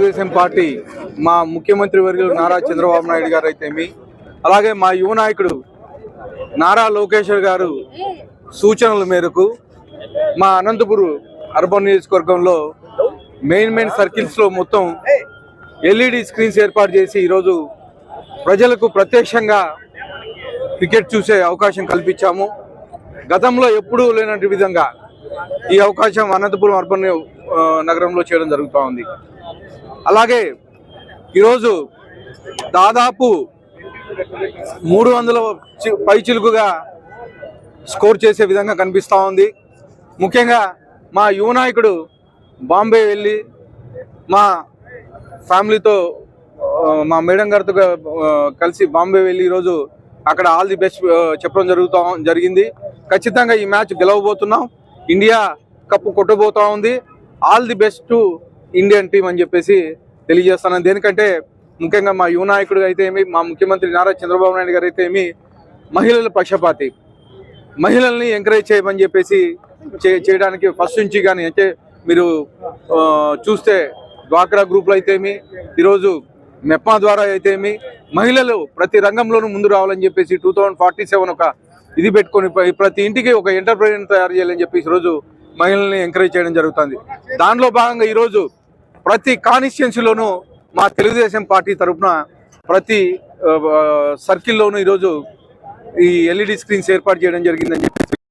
Telugu Desam party మా ముఖ్యమంత్రి వర్యులు నారా చంద్రబాబు నాయుడు గారు అయితేమి, అలాగే మా యువ నాయకుడు నారా లోకేష్ గారు సూచనల మేరకు మా అనంతపురం అర్బన్ నియోజకవర్గంలో మెయిన్ సర్కిల్స్లో మొత్తం ఎల్ఈడి స్క్రీన్స్ ఏర్పాటు చేసి ఈరోజు ప్రజలకు ప్రత్యక్షంగా క్రికెట్ చూసే అవకాశం కల్పించాము. గతంలో ఎప్పుడూ లేనటువంటి విధంగా ఈ అవకాశం అనంతపురం అర్బన్ నగరంలో చేయడం జరుగుతూ ఉంది. అలాగే ఈరోజు దాదాపు 300 పైచిలుకుగా స్కోర్ చేసే విధంగా కనిపిస్తూ ఉంది. ముఖ్యంగా మా యువ నాయకుడు బాంబే వెళ్ళి మా ఫ్యామిలీతో మా మేడం గారితో కలిసి బాంబే వెళ్ళి ఈరోజు అక్కడ ఆల్ ది బెస్ట్ చెప్పడం జరిగింది. ఖచ్చితంగా ఈ మ్యాచ్ గెలవబోతున్నాం, ఇండియా కప్పు కొట్టబోతా ఉంది, all the best to Indian team అని చెప్పేసి తెలియజేస్తాను. దేనికంటే ముఖ్యంగా మా యువ నాయకుడు అయితే ఏమి, మా ముఖ్యమంత్రి నారా చంద్రబాబు నాయుడు గారు అయితే ఏమి మహిళల పక్షపాతి, మహిళల్ని ఎంకరేజ్ చేయమని చెప్పేసి చేయడానికి ఫస్ట్ నుంచి కానీ అంటే మీరు చూస్తే డ్వాక్రా గ్రూప్లో అయితేమి, ఈరోజు మెప్మా ద్వారా అయితేమి మహిళలు ప్రతి రంగంలోనూ ముందు రావాలని చెప్పేసి 2047 ఒక ఇది పెట్టుకొని ప్రతి ఇంటికి ఒక ఎంటర్ప్రైనర్ తయారు చేయాలని చెప్పేసి ఈరోజు మహిళల్ని ఎంకరేజ్ చేయడం జరుగుతుంది. దానిలో భాగంగా ఈరోజు ప్రతి కాన్స్టిట్యున్సీలోనూ మా తెలుగుదేశం పార్టీ తరఫున ప్రతి సర్కిల్లోనూ ఈరోజు ఈ ఎల్ఈడి స్క్రీన్స్ ఏర్పాటు చేయడం జరిగిందని చెప్పేసి